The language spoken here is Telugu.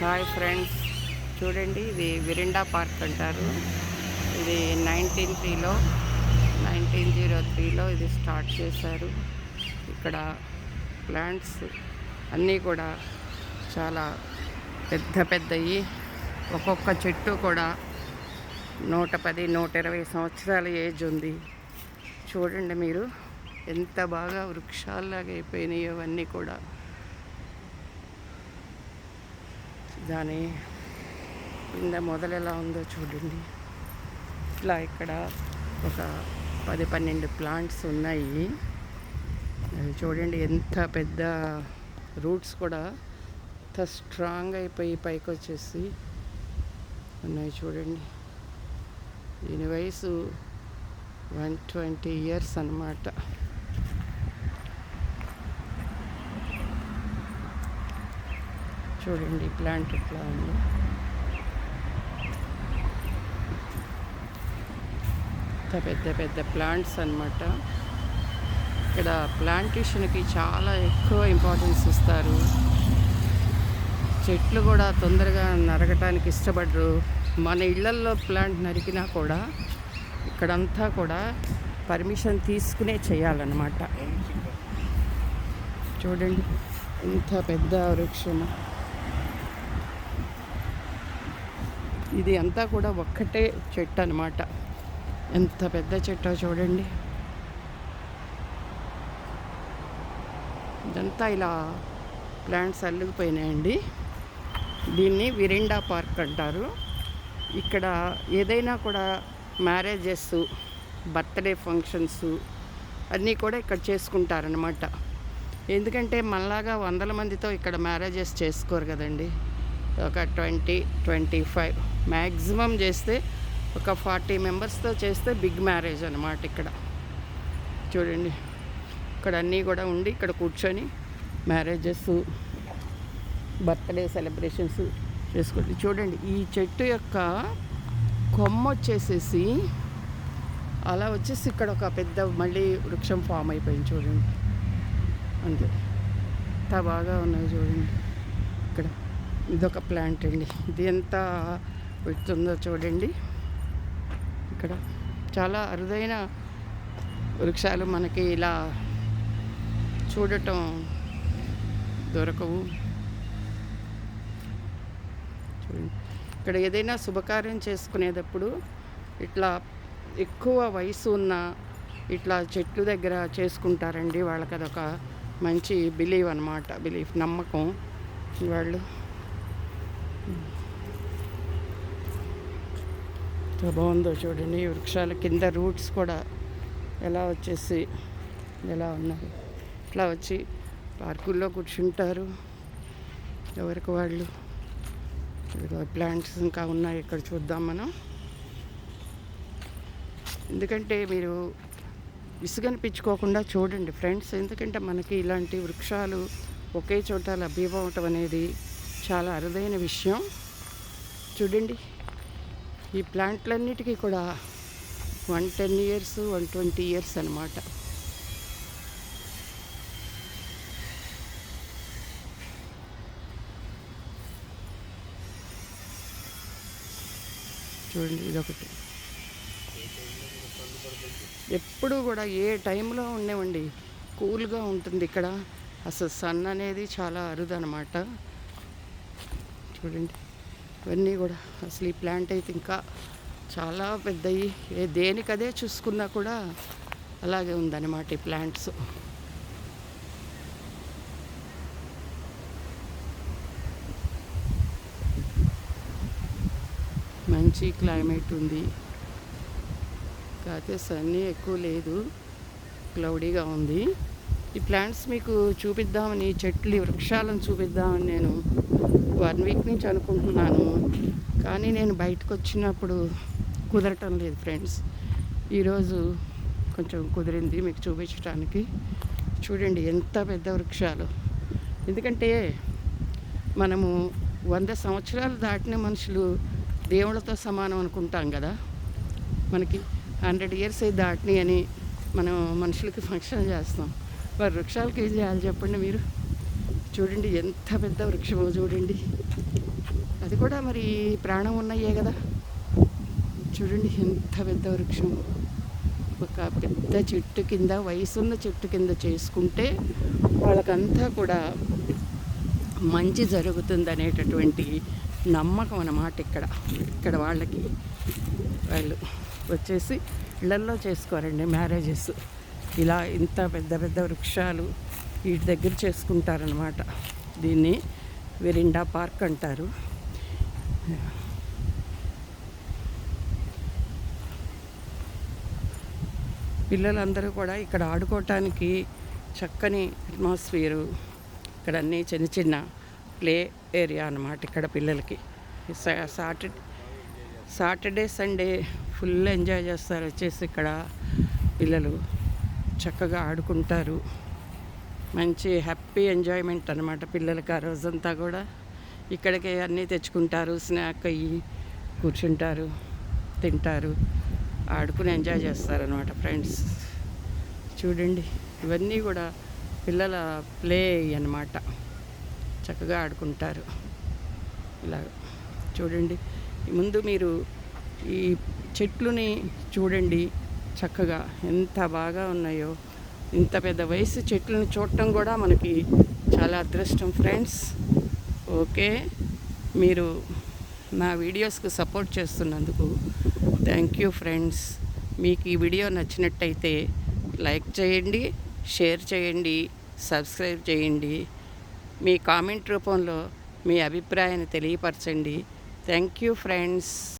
హాయ్ ఫ్రెండ్స్, చూడండి ఇది విరిండా పార్క్ అంటారు. ఇది 1903లో ఇది స్టార్ట్ చేశారు. ఇక్కడ ప్లాంట్స్ అన్నీ కూడా చాలా పెద్ద పెద్దవి. ఒక్కొక్క చెట్టు కూడా 110-120 సంవత్సరాల ఏజ్ ఉంది. చూడండి మీరు ఎంత బాగా వృక్షాల్లాగా అయిపోయినాయి అవన్నీ కూడా. దాని కింద మొదలు ఎలా ఉందో చూడండి. ఇట్లా ఇక్కడ ఒక 10-12 ప్లాంట్స్ ఉన్నాయి. అది చూడండి ఎంత పెద్ద రూట్స్ కూడా ఎంత స్ట్రాంగ్ అయిపోయి పైకి వచ్చేసి ఉన్నాయి. చూడండి దీని వయసు 120 years అన్నమాట. చూడండి ప్లాంట్ ఎట్లా ఉంది. పెద్ద పెద్ద ప్లాంట్స్ అన్నమాట. ఇక్కడ ప్లాంటేషన్కి చాలా ఎక్కువ ఇంపార్టెన్స్ ఇస్తారు. చెట్లు కూడా తొందరగా నరకటానికి ఇష్టపడరు. మన ఇళ్లల్లో ప్లాంట్ నరికినా కూడా ఇక్కడంతా కూడా పర్మిషన్ తీసుకునే చేయాలన్నమాట. చూడండి ఇంత పెద్ద వృక్షము. ఇది అంతా కూడా ఒక్కటే చెట్టు అన్నమాట. ఎంత పెద్ద చెట్టో చూడండి. ఇదంతా ఇలా ప్లాంట్స్ అల్లుకుపోయినాయండి. దీన్ని విరిండా పార్క్ అంటారు. ఇక్కడ ఏదైనా కూడా మ్యారేజెస్, బర్త్డే ఫంక్షన్స్ అన్నీ కూడా ఇక్కడ చేసుకుంటారనమాట. ఎందుకంటే మనలాగా 100 మందితో ఇక్కడ మ్యారేజెస్ చేసుకోరు కదండి. ఒక 20-25 మ్యాక్సిమం చేస్తే ఒక 40 మెంబర్స్తో చేస్తే బిగ్ మ్యారేజ్ అనమాట. ఇక్కడ చూడండి ఇక్కడ అన్నీ కూడా ఉండి ఇక్కడ కూర్చొని మ్యారేజెస్, బర్త్డే సెలబ్రేషన్స్ చేసుకోండి. చూడండి ఈ చెట్టు యొక్క కొమ్మ వచ్చేసేసి అలా వచ్చేసి ఇక్కడ ఒక పెద్ద మళ్ళీ వృక్షం ఫామ్ అయిపోయింది. చూడండి అంతే ఎంత బాగా ఉన్నాయి. చూడండి ఇక్కడ ఇదొక ప్లాంట్ అండి. ఇది ఎంత పెడుతుందో చూడండి. ఇక్కడ చాలా అరుదైన వృక్షాలు మనకి ఇలా చూడటం దొరకవు. చూడండి ఇక్కడ ఏదైనా శుభకార్యం చేసుకునేటప్పుడు ఇట్లా ఎక్కువ వయసు ఉన్న ఇట్లా చెట్ల దగ్గర చేసుకుంటారండి. వాళ్ళకి అదొక మంచి బిలీవ్ అన్నమాట. నమ్మకం. వాళ్ళు బాగుందో చూడండి. వృక్షాల కింద రూట్స్ కూడా ఎలా వచ్చేసి ఎలా ఉన్నాయి. ఇట్లా వచ్చి పార్కుల్లో కూర్చుంటారు ఎవరికి వాళ్ళు. ప్లాంట్స్ ఇంకా ఉన్నాయి ఇక్కడ చూద్దాం మనం. ఎందుకంటే మీరు విసుగనిపించుకోకుండా చూడండి ఫ్రెండ్స్. ఎందుకంటే మనకి ఇలాంటి వృక్షాలు ఒకే చోట లభ్యమవటం అనేది చాలా అరుదైన విషయం. చూడండి ఈ ప్లాంట్లన్నిటికీ కూడా 110 years 120 years అన్నమాట. చూడండి ఇదొకటి. ఎప్పుడు కూడా ఏ టైంలో ఉండేవండి కూల్గా ఉంటుంది ఇక్కడ. అసలు సన్ అనేది చాలా అరుదు అనమాట. చూడండి ఇవన్నీ కూడా అసలు ఈ ప్లాంట్ అయితే ఇంకా చాలా పెద్దవి. దేనికదే చూసుకున్నా కూడా అలాగే ఉందన్నమాట ఈ ప్లాంట్స్. మంచి క్లైమేట్ ఉంది. కాకపోతే సన్నీ ఎక్కువ లేదు, క్లౌడీగా ఉంది. ఈ ప్లాంట్స్ మీకు చూపిద్దామని, చెట్లు వృక్షాలను చూపిద్దామని నేను 1 week నుంచి అనుకుంటున్నాను. కానీ నేను బయటకు వచ్చినప్పుడు కుదరటం లేదు ఫ్రెండ్స్. ఈరోజు కొంచెం కుదిరింది మీకు చూపించడానికి. చూడండి ఎంత పెద్ద వృక్షాలు. ఎందుకంటే మనము 100 సంవత్సరాలు దాటిన మనుషులు దేవుళ్ళతో సమానం అనుకుంటాం కదా. మనకి 100 years దాటినాయి అని మనం మనుషులకి ఫంక్షన్ చేస్తాం. మరి వృక్షాలకి ఏం చేయాలి చెప్పండి మీరు. చూడండి ఎంత పెద్ద వృక్షమో చూడండి. అది కూడా మరి ప్రాణం ఉన్నాయే కదా. చూడండి ఎంత పెద్ద వృక్షం. ఒక పెద్ద చెట్టు కింద, వయసున్న చెట్టు కింద చేసుకుంటే వాళ్ళకంతా కూడా మంచి జరుగుతుంది అనేటటువంటి నమ్మకం అన్నమాట. ఇక్కడ వాళ్ళకి వాళ్ళు వచ్చేసి ఇళ్ళల్లో చేసుకోరండి మ్యారేజెస్. ఇలా ఇంత పెద్ద పెద్ద వృక్షాలు వీటి దగ్గర చేసుకుంటారనమాట. దీన్ని వెరిండా పార్క్ అంటారు. పిల్లలందరూ కూడా ఇక్కడ ఆడుకోవటానికి చక్కని అట్మాస్ఫియరు. ఇక్కడ అన్నీ చిన్న చిన్న ప్లే ఏరియా అన్నమాట. ఇక్కడ పిల్లలకి సాటర్డే సండే ఫుల్ ఎంజాయ్ చేస్తారు. వచ్చేసి ఇక్కడ పిల్లలు చక్కగా ఆడుకుంటారు. మంచి హ్యాపీ ఎంజాయ్మెంట్ అనమాట పిల్లలకి. ఆ రోజంతా కూడా ఇక్కడికి అన్నీ తెచ్చుకుంటారు, స్నాక్ అయ్యి కూర్చుంటారు, తింటారు, ఆడుకుని ఎంజాయ్ చేస్తారనమాట ఫ్రెండ్స్. చూడండి ఇవన్నీ కూడా పిల్లల ప్లే అన్నమాట. చక్కగా ఆడుకుంటారు. ఇలా చూడండి. ముందు మీరు ఈ చెట్లుని చూడండి చక్కగా ఎంత బాగా ఉన్నాయో. ఇంత పెద్ద వయసు చెట్లను చూడటం కూడా మనకి చాలా అదృష్టం ఫ్రెండ్స్. ఓకే, మీరు నా వీడియోస్కి సపోర్ట్ చేస్తున్నందుకు థ్యాంక్ యూ ఫ్రెండ్స్. మీకు ఈ వీడియో నచ్చినట్టయితే లైక్ చేయండి, షేర్ చేయండి, సబ్స్క్రైబ్ చేయండి. మీ కామెంట్ రూపంలో మీ అభిప్రాయాన్ని తెలియపరచండి. Thank you friends.